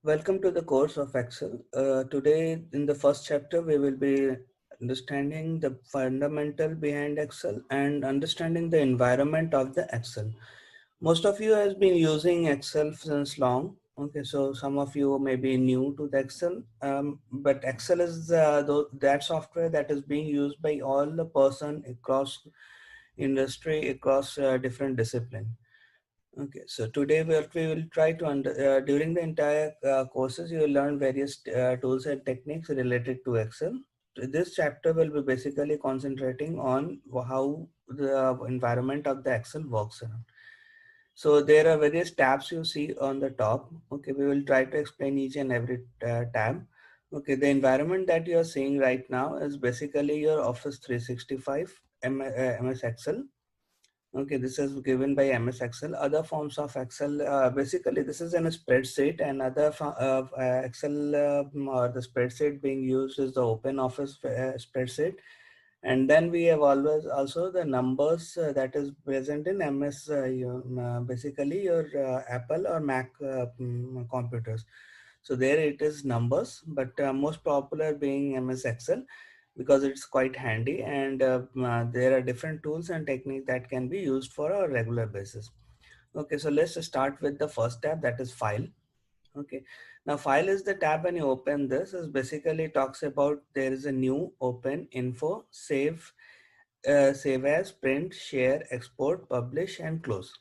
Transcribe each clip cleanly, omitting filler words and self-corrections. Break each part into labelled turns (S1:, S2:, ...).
S1: Welcome to the course of Excel. Today, in the first chapter, we will be understanding the fundamental behind Excel and understanding the environment of the Excel. Most of you has been using Excel since long. Okay, so some of you may be new to the Excel, but Excel is that software that is being used by all the person across industry, across different discipline. Okay, so today what we will try to during the entire courses you will learn various tools and techniques related to Excel. This chapter will be basically concentrating on how the environment of the Excel works around. So there are various tabs you see on the top. Okay, we will try to explain each and every tab. Okay, the environment that you are seeing right now is basically your Office 365 MS Excel. Okay, this is given by MS Excel. Other forms of Excel, basically this is in a spreadsheet, and other Excel or the spreadsheet being used is the Open Office spreadsheet. And then we have always also the numbers that is present in MS, basically your Apple or Mac computers. So there it is numbers, but most popular being MS Excel because it's quite handy, and there are different tools and techniques that can be used for a regular basis. Okay, so let's start with the first tab, that is file. Okay, now file is the tab when you open this is basically talks about there is a new open info save as, print, share, export, publish, and close.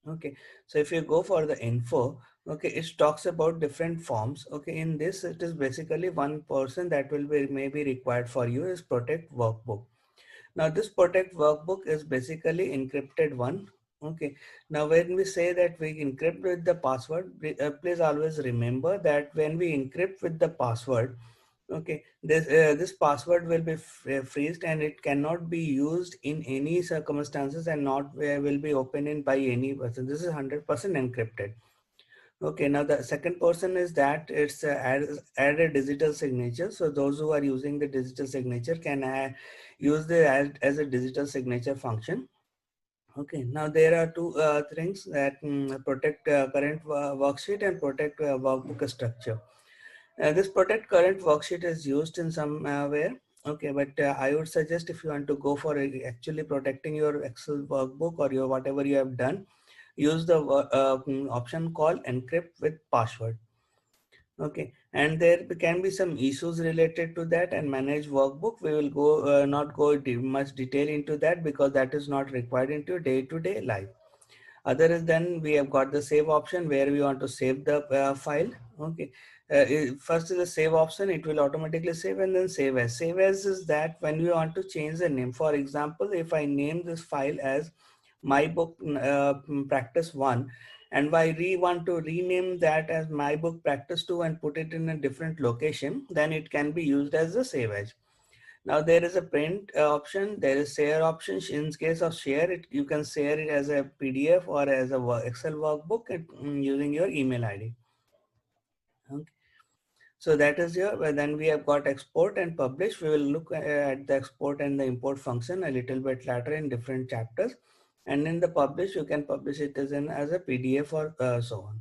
S1: Okay, so if you go for the info, okay, it talks about different forms. Okay, in this it is basically one person that will be maybe required for you is protect workbook. Now this protect workbook is basically encrypted one. Okay, now when we say that we encrypt with the password, please always remember that when we encrypt with the password, okay, this password will be freezed and it cannot be used in any circumstances and not will be opened in by any person. This is 100% encrypted. Okay, now the second person is that it's add a digital signature. So those who are using the digital signature can use the add as a digital signature function. Okay, now there are two things that protect current worksheet and protect workbook structure. This protect current worksheet is used in somewhere. Okay, but I would suggest if you want to go for actually protecting your Excel workbook or your whatever you have done, use the option called encrypt with password. Okay, and there can be some issues related to that and manage workbook. We will go not go much detail into that because that is not required into day-to-day life. Other than we have got the save option where we want to save the file. Okay, first is the save option, it will automatically save, and then save as. Save as is that when we want to change the name. For example, if I name this file as my book practice 1, and I want to rename that as my book practice 2 and put it in a different location, then it can be used as a save as. Now there is a print option, there is share option. In case of share it, you can share it as a PDF or as a Excel workbook using your email ID. Okay. So that is your, well, then we have got export and publish. We will look at the export and the import function a little bit later in different chapters. And in the publish, you can publish it as a PDF or so on.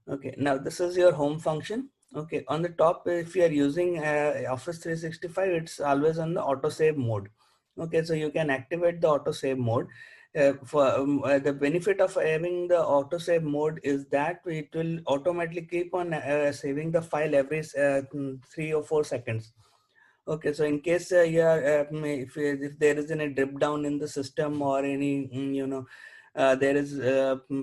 S1: Okay, now this is your home function. Okay, on the top, if you are using Office 365, it's always on the autosave mode. Okay, so you can activate the autosave mode. The benefit of having the autosave mode is that it will automatically keep on saving the file every 3 or 4 seconds. Okay, so in case you are, if there is any drip down in the system or any, there is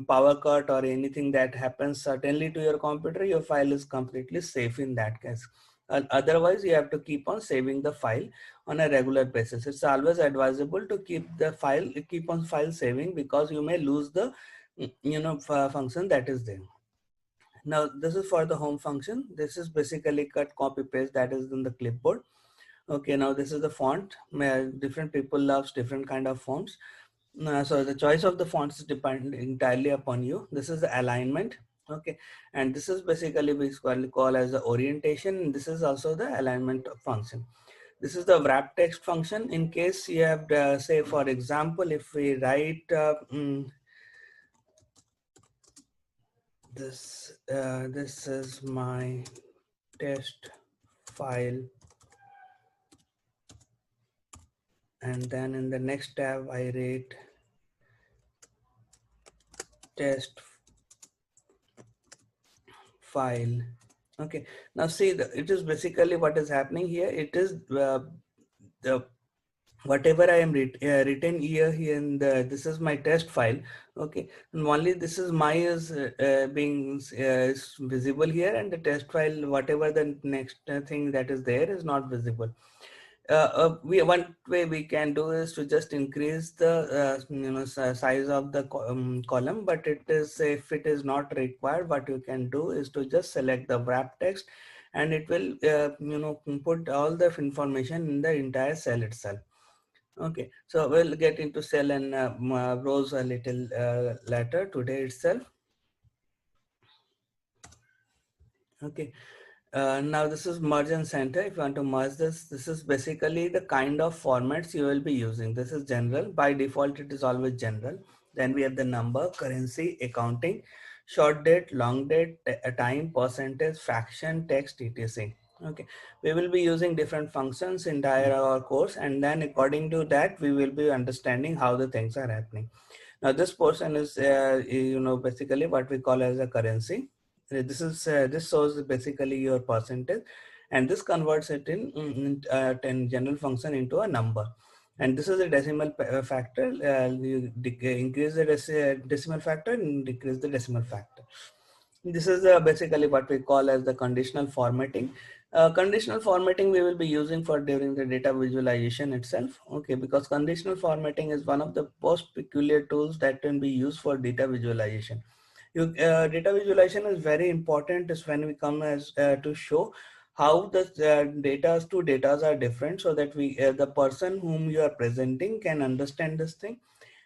S1: power cut or anything that happens suddenly to your computer, your file is completely safe in that case. Otherwise, you have to keep on saving the file on a regular basis. It's always advisable to keep on file saving because you may lose the, function that is there. Now, this is for the home function. This is basically cut, copy, paste that is in the clipboard. Okay, now this is the font. Different people loves different kind of fonts. So the choice of the fonts is depend entirely upon you. This is the alignment. Okay, and this is basically we call as the orientation. This is also the alignment function. This is the wrap text function. In case you have, say for example, if we write This is my test file, and then in the next tab I rate test file. Okay, now see, it is basically what is happening here. It is the whatever I am written here in the, this is my test file. Okay, and only this is my is being is visible here, and the test file, whatever the next thing that is there, is not visible. We one way we can do is to just increase the size of the column, but it is, if it is not required, what you can do is to just select the wrap text, and it will put all the information in the entire cell itself. Okay, so we'll get into cell and rows a little later today itself. Okay. Now this is merge and center. If you want to merge this is basically the kind of formats you will be using. This is general. By default, it is always general. Then we have the number, currency, accounting, short date, long date, time, percentage, fraction, text, etc. Okay, we will be using different functions in our course, and then according to that, we will be understanding how the things are happening. Now this portion is, basically what we call as a currency. This shows basically your percentage, and this converts it in general function into a number. And this is a decimal factor. You increase the decimal factor and decrease the decimal factor. This is basically what we call as the conditional formatting. Conditional formatting we will be using for during the data visualization itself. Okay, because conditional formatting is one of the most peculiar tools that can be used for data visualization. Data visualization is very important is when we come as to show how the two data are different, so that we the person whom you are presenting can understand this thing.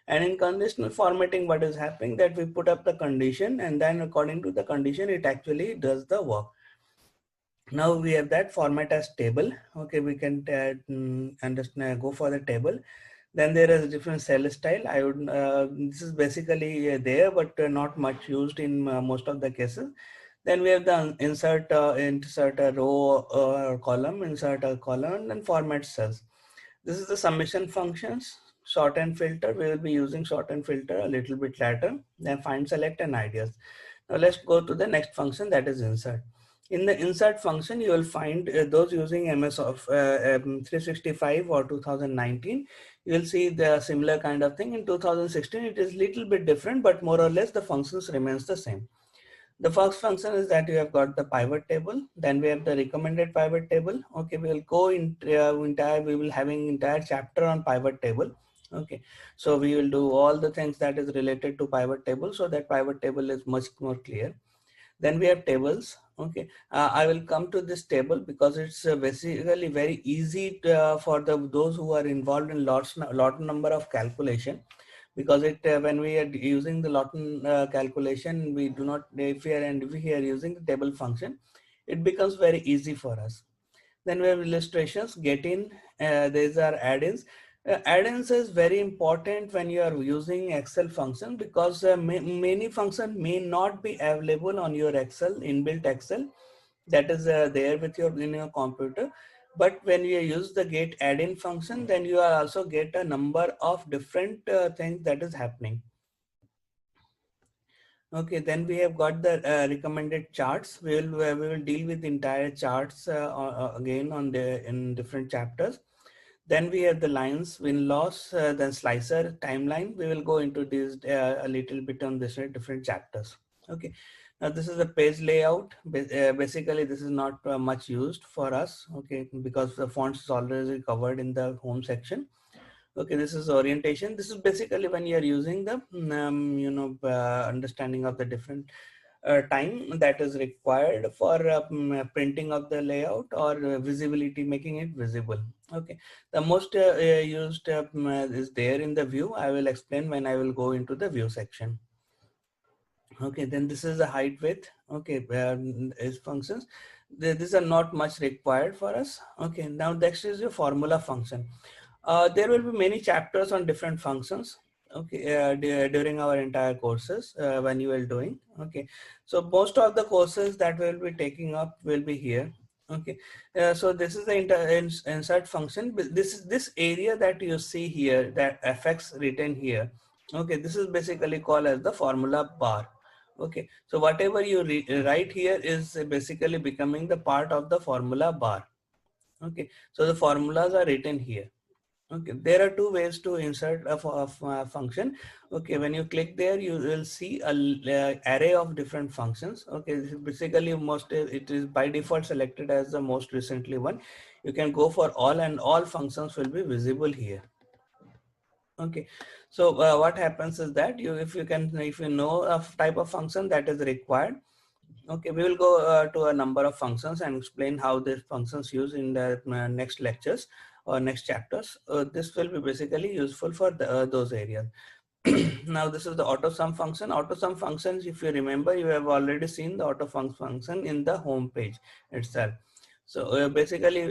S1: And in conditional formatting, what is happening, that we put up the condition, and then according to the condition, it actually does the work. Now we have that format as table. Okay, we can understand, go for the table. Then there is a different cell style. I would this is basically there, but not much used in most of the cases. Then we have the insert a row or column, insert a column, and then format cells. This is the summation functions. Sort and filter, we will be using sort and filter a little bit later. Then find, select, and ideas. Now let's go to the next function, that is insert. In the insert function, you will find those using MS of 365 or 2019, you will see the similar kind of thing. In 2016, it is little bit different, but more or less the functions remains the same. The first function is that you have got the pivot table. Then we have the recommended pivot table. Okay, we will go in we will having entire chapter on pivot table. Okay, so we will do all the things that is related to pivot table, so that pivot table is much more clear. Then we have tables. Okay, I will come to this table because it's basically very easy for those who are involved in lot number of calculation, because it when we are using the Lawton calculation, we do not, if we are using the table function, it becomes very easy for us. Then we have illustrations, get in, these are add-ins. Add-ins is very important when you are using Excel function, because many functions may not be available on your Excel, inbuilt Excel that is there with your in your computer. But when you use the get add-in function, then you are also get a number of different things that is happening. Okay, then we have got the recommended charts. We will deal with entire charts again on the in different chapters. Then we have the lines, win loss, then slicer, timeline. We will go into this a little bit on this different chapters. Okay, now this is the page layout. Basically, this is not much used for us. Okay, because the fonts is already covered in the home section. Okay, this is orientation. This is basically when you are using the understanding of the different time that is required for printing of the layout or visibility, making it visible. Okay, the most used is there in the view. I will explain when I will go into the view section. Okay, then this is the height width. Okay, is functions. These are not much required for us. Okay, now next is your formula function. There will be many chapters on different functions. okay, during our entire courses when you are doing. Okay, so most of the courses that we'll be taking up will be here. Okay, so this is the insert function. This is this area that you see here, that fx written here. Okay, this is basically called as the formula bar. Okay, so whatever you write here is basically becoming the part of the formula bar. Okay, so the formulas are written here. Okay, there are two ways to insert a function. Okay, when you click there, you will see a array of different functions. Okay, this is basically most, it is by default selected as the most recently one. You can go for all, and all functions will be visible here. Okay, so what happens is that if you know a type of function that is required. Okay, we will go to a number of functions and explain how these functions use in the next lectures or next chapters. This will be basically useful for those areas. Now this is the auto sum function. Auto sum functions, if you remember, you have already seen the auto sum function in the home page itself. So basically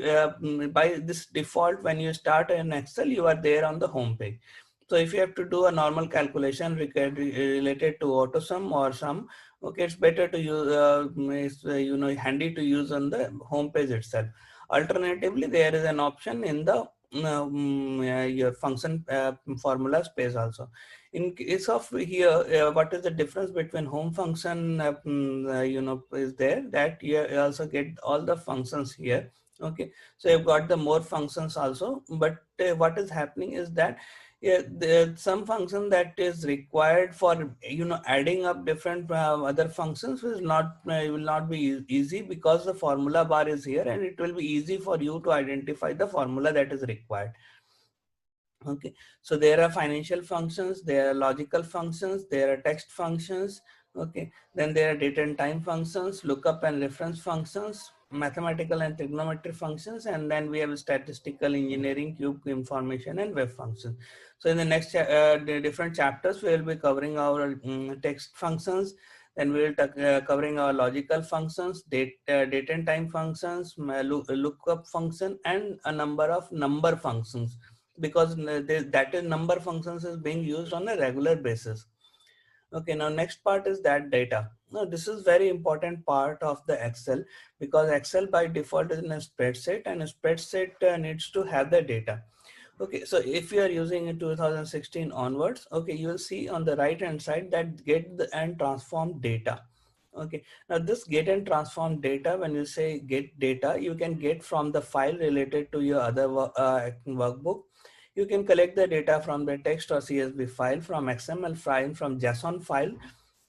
S1: by this default, when you start in Excel, you are there on the home page. So if you have to do a normal calculation related to auto sum or sum, okay, it's better to use, it's, handy to use on the home page itself. Alternatively, there is an option in the your function formula space also. In case of here, what is the difference between home function, is there, that you also get all the functions here. Okay, so you've got the more functions also, but what is happening is that, yeah, there's some function that is required for adding up different other functions will not be easy, because the formula bar is here, and it will be easy for you to identify the formula that is required. Okay, so there are financial functions, there are logical functions, there are text functions. Okay, then there are date and time functions, lookup and reference functions, mathematical and trigonometry functions, and then we have statistical engineering, cube information, and web functions. So in the next the different chapters, we will be covering our text functions. Then we will covering our logical functions, date and time functions, lookup function, and a number of number functions, because that is number functions is being used on a regular basis. Okay, now next part is that data. Now this is very important part of the Excel, because Excel by default is in a spreadsheet, and a spreadsheet needs to have the data. Okay, so if you are using in 2016 onwards, okay, you will see on the right hand side that get and transform data. Okay, now this get and transform data, when you say get data, you can get from the file related to your other workbook. You can collect the data from the text or CSV file, from XML file, from JSON file,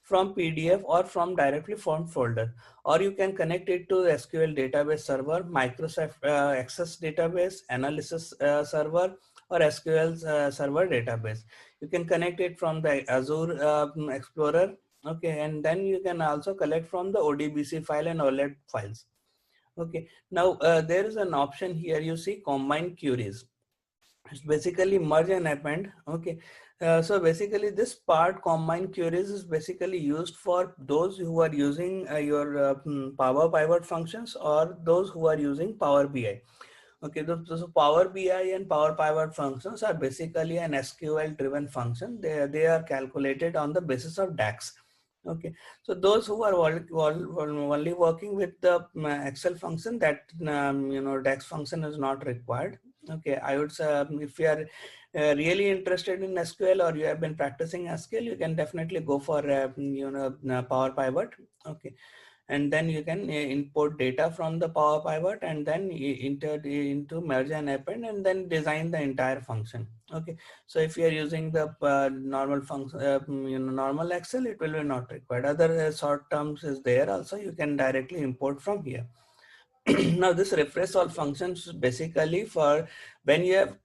S1: from PDF, or from directly from folder, or you can connect it to SQL database server, Microsoft Access database, analysis server, or SQL server database. You can connect it from the Azure Explorer. Okay, and then you can also collect from the ODBC file and OLED files. Okay, now there is an option here, you see combine queries. It's basically merge and append. Okay, so basically this part combine queries is basically used for those who are using your Power Pivot functions, or those who are using Power BI. Okay, so Power BI and Power Pivot functions are basically an SQL driven function. They are calculated on the basis of DAX. Okay, so those who are only working with the Excel function, that DAX function is not required. Okay, I would say if you are really interested in SQL, or you have been practicing SQL, you can definitely go for Power Pivot. Okay, and then you can import data from the Power Pivot, and then enter into merge and append, and then design the entire function. Okay, so if you are using the normal function, normal Excel, it will be not required. Other short terms is there also, you can directly import from here. Now this refresh all functions is basically for when you have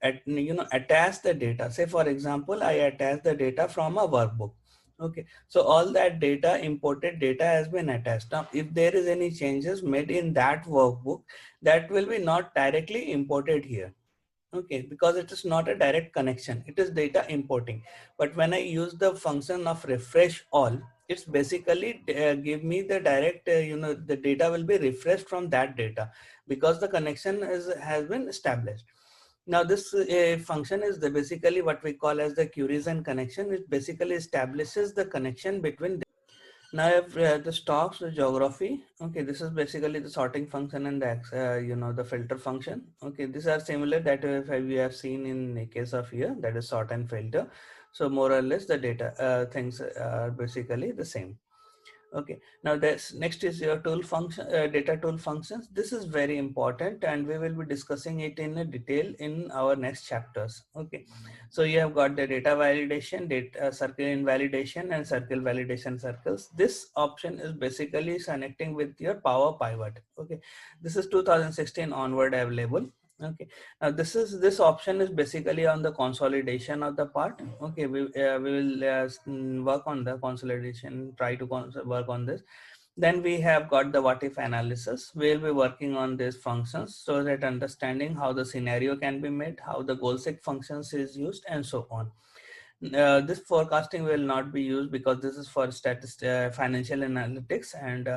S1: attached the data. Say for example, I attach the data from a workbook. Okay, so all that data, imported data, has been attached. Now if there is any changes made in that workbook, that will be not directly imported here. Okay, because it is not a direct connection, it is data importing. But when I use the function of refresh all, it's basically give me the direct, the data will be refreshed from that data, because the connection has been established. Now this function is basically what we call as the queries and connection. It basically establishes the connection between. Now I have the stocks, the geography. Okay, this is basically the sorting function and the the filter function. Okay, these are similar that we have seen in the case of here, that is sort and filter. So more or less the data things are basically the same. Okay, now this next is your tool function, data tool functions. This is very important and we will be discussing it in a detail in our next chapters. Okay, so you have got the data validation, data circle invalidation and circle validation circles. This option is basically connecting with your Power Pivot. Okay, this is 2016 onward available. Okay, now this option is basically on the consolidation of the part. Okay, we will work on the consolidation, try to work on this. Then we have got the what if analysis. We'll be working on these functions so that understanding how the scenario can be made, how the goal set functions is used, and so on. This forecasting will not be used because this is for financial analytics, and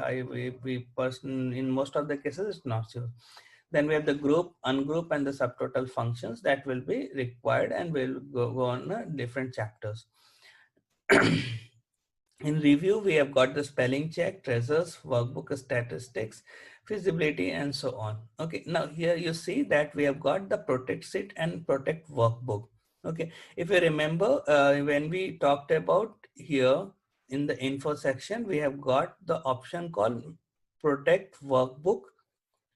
S1: in most of the cases it's not used. Then we have the group, ungroup, and the subtotal functions that will be required, and we'll go on different chapters. In review, we have got the spelling check, treasures, workbook statistics, feasibility, and so on. Okay, now here you see that we have got the protect sheet and protect workbook. Okay, if you remember when we talked about here in the info section, we have got the option called protect workbook.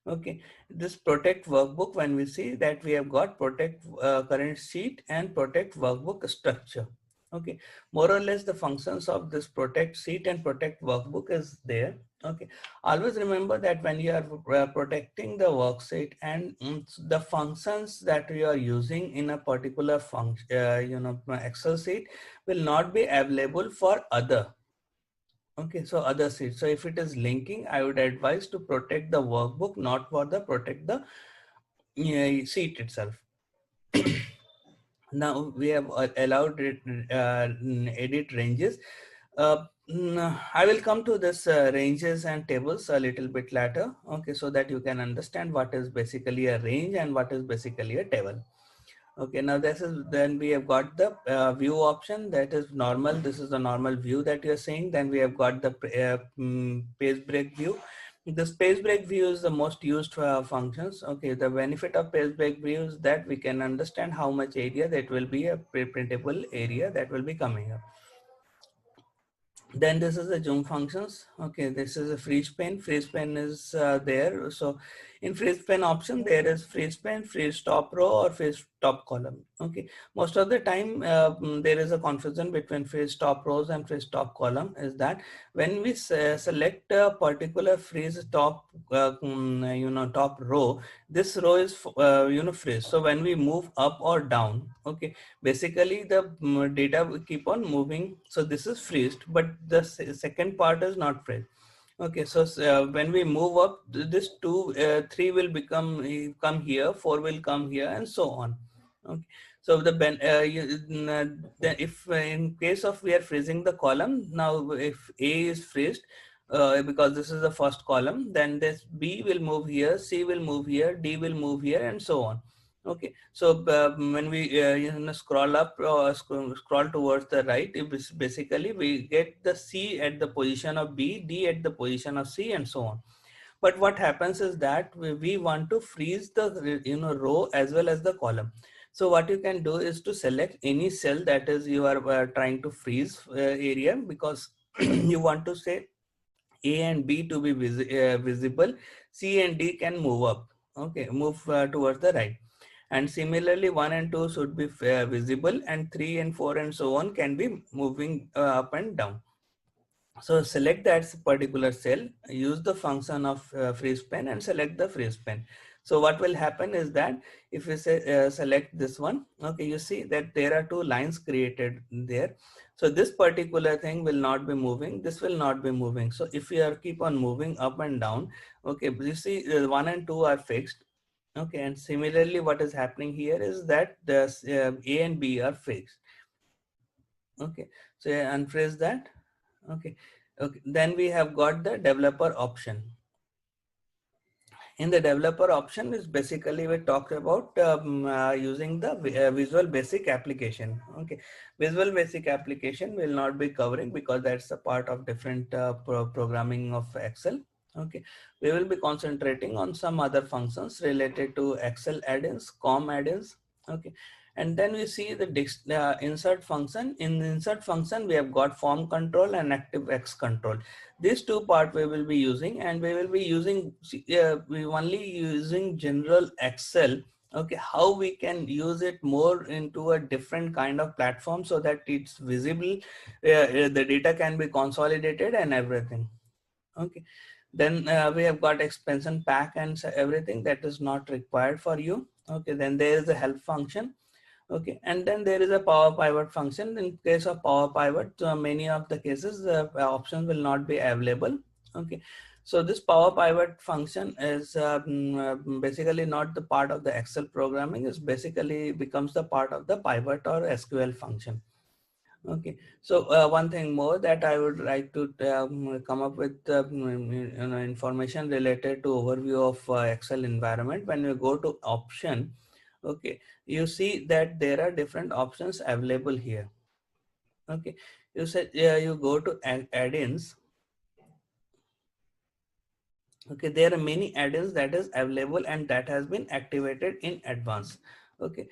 S1: Okay, this protect workbook, when we see that we have got protect current sheet and protect workbook structure. Okay, more or less the functions of this protect sheet and protect workbook is there. Okay, always remember that when you are protecting the worksheet and the functions that you are using in a particular function, Excel sheet will not be available for other. Okay, so other sheets. So if it is linking, I would advise to protect the workbook, not for the protect the sheet itself. Now we have allowed edit ranges. I will come to this ranges and tables a little bit later. Okay, so that you can understand what is basically a range and what is basically a table. Okay, now this is, then we have got the view option, that is normal. This is the normal view that you're seeing. Then we have got the page break view. This page break view is the most used functions. Okay, the benefit of page break view is that we can understand how much area that will be a printable area that will be coming up. Then this is the zoom functions. Okay, this is a freeze pane. Freeze pane is there. So in freeze pane option, there is freeze pane, freeze top row, or freeze top column. Okay, most of the time there is a confusion between freeze top rows and freeze top column. Is that when we select a particular freeze top, top row, this row is freeze. So when we move up or down, okay, basically the data will keep on moving. So this is freezed, but the second part is not freezed. Okay, so when we move up, this 3 will come here, 4 will come here, and so on. Okay, so if in case of we are freezing the column, now if A is freezed, because this is the first column, then this B will move here, C will move here, D will move here, and so on. Okay, so when we scroll up or scroll towards the right, basically we get the C at the position of B, D at the position of C, and so on. But what happens is that we want to freeze the row as well as the column. So what you can do is to select any cell that is you are trying to freeze area, because you want to say A and B to be visible, C and D can move up. Okay, move towards the right. And similarly, 1 and 2 should be visible, and 3 and 4 and so on can be moving up and down. So select that particular cell, use the function of freeze pane and select the freeze pane. So what will happen is that if we say select this one, okay, you see that there are 2 lines created there. So this particular thing will not be moving, this will not be moving. So if we are keep on moving up and down, okay, you see 1 and 2 are fixed. Okay, and similarly what is happening here is that the A and B are fixed. Okay, so unfreeze that. Okay, okay, then we have got the developer option. In the developer option is basically we talked about using the Visual Basic application. Okay, Visual Basic application will not be covering because that's a part of different programming of Excel. Okay, we will be concentrating on some other functions related to Excel add-ins, COM add-ins. Okay, and then we see the insert function. In the insert function, we have got form control and ActiveX control. These two part we will be using, and we will be using we only using general Excel. Okay, how we can use it more into a different kind of platform so that it's visible, the data can be consolidated and everything. Okay, then we have got expansion pack and everything that is not required for you. Okay, then there is a help function. Okay, and then there is a power pivot function. In case of power pivot, many of the cases the options will not be available. Okay, so this power pivot function is basically not the part of the Excel programming. Is basically becomes the part of the pivot or SQL function. Okay, so one thing more that I would like to come up with information related to overview of Excel environment. When you go to option, okay, you see that there are different options available here. Okay, you said you go to add-ins. Okay, there are many add-ins that is available and that has been activated in advance. Okay,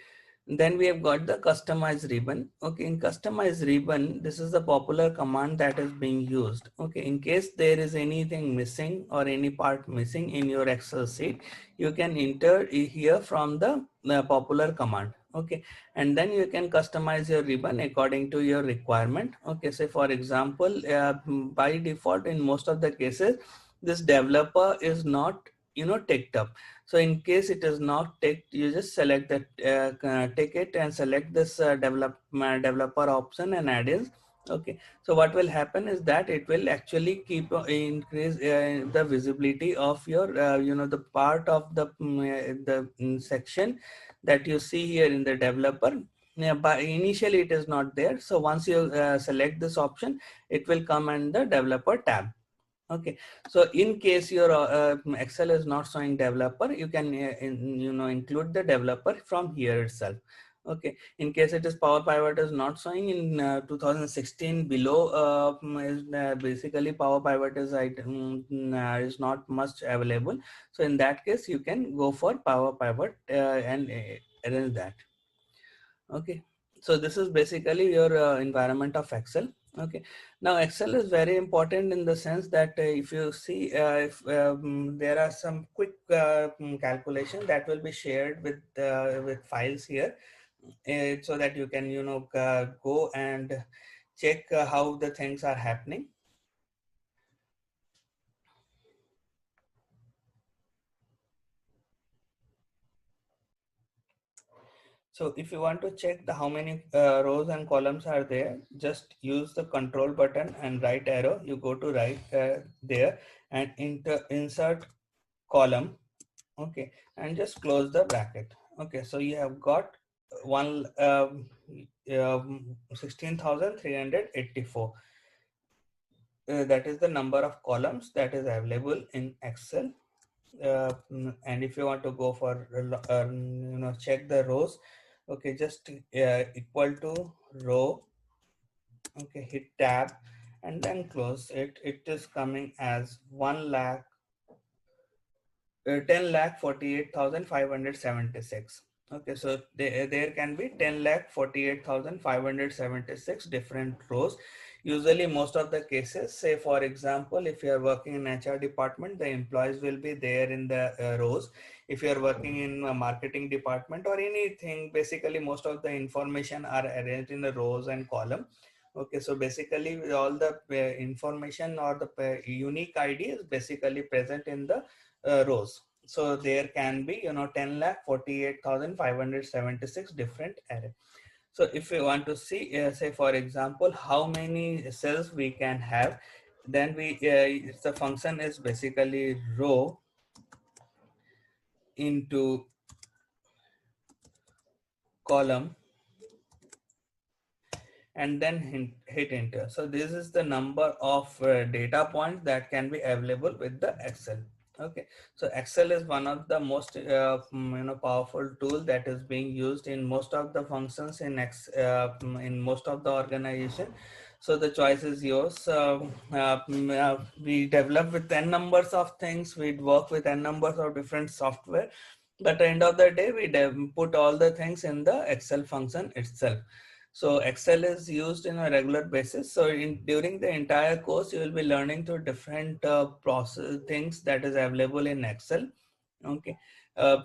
S1: then we have got the customize ribbon. Okay, in customize ribbon, this is the popular command that is being used. Okay, in case there is anything missing or any part missing in your Excel sheet, you can enter here from the popular command. Okay, and then you can customize your ribbon according to your requirement. Okay, say for example, by default in most of the cases, this developer is not ticked up. So in case it is not ticked, you just select that tick it and select this developer option and add-ins. Okay, so what will happen is that it will actually keep increase the visibility of your the part of the section that you see here in the developer. Yeah, but initially it is not there. So once you select this option, it will come under the developer tab. Okay, so in case your Excel is not showing developer, you can include the developer from here itself. Okay, in case it is Power Pivot is not showing in 2016 below, basically Power Pivot is not much available. So in that case, you can go for Power Pivot and arrange that. Okay, so this is basically your environment of Excel. Okay, now Excel is very important in the sense that if you see if there are some quick calculation that will be shared with files here, so that you can go and check how the things are happening. So if you want to check the how many rows and columns are there, just use the control button and right arrow. You go to right there and insert column. Okay, and just close the bracket. Okay, so you have got 16,384. That is the number of columns that is available in Excel. And if you want to go for check the rows, okay, just equal to row. Okay, hit tab and then close it. It is coming as 10,48,576. Okay, so there can be 10,48,576 different rows. Usually most of the cases, say for example, if you are working in HR department, the employees will be there in the rows. If you are working in a marketing department or anything, basically most of the information are arranged in the rows and column. Okay, so basically all the information or the unique ID is basically present in the rows. So there can be 10,48,576 different array. So if we want to see say for example how many cells we can have, then the function is basically row into column and then hit enter. So this is the number of data points that can be available with the Excel. Okay, so Excel is one of the most powerful tool that is being used in most of the functions in most of the organization. So the choice is yours. We develop with n numbers of things. We work with n numbers of different software, but at the end of the day, we put all the things in the Excel function itself. So Excel is used in a regular basis. So during the entire course, you will be learning to different process things that is available in Excel. Okay,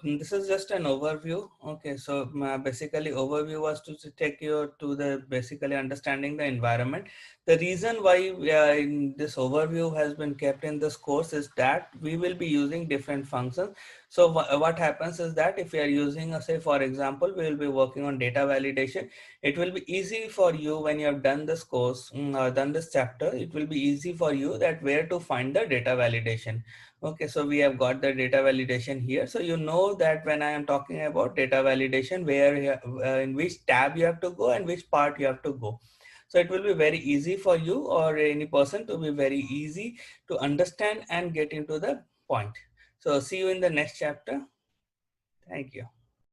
S1: this is just an overview. Okay, so basically overview was to take you to the basically understanding the environment. The reason why in this overview has been kept in this course is that we will be using different functions. So what happens is that if you are using, say for example, we will be working on data validation. It will be easy for you when you have done this course, done this chapter. It will be easy for you that where to find the data validation. Okay, so we have got the data validation here. So you know that when I am talking about data validation, in which tab you have to go and which part you have to go. So it will be very easy for you or any person to be very easy to understand and get into the point. So see you in the next chapter. Thank you.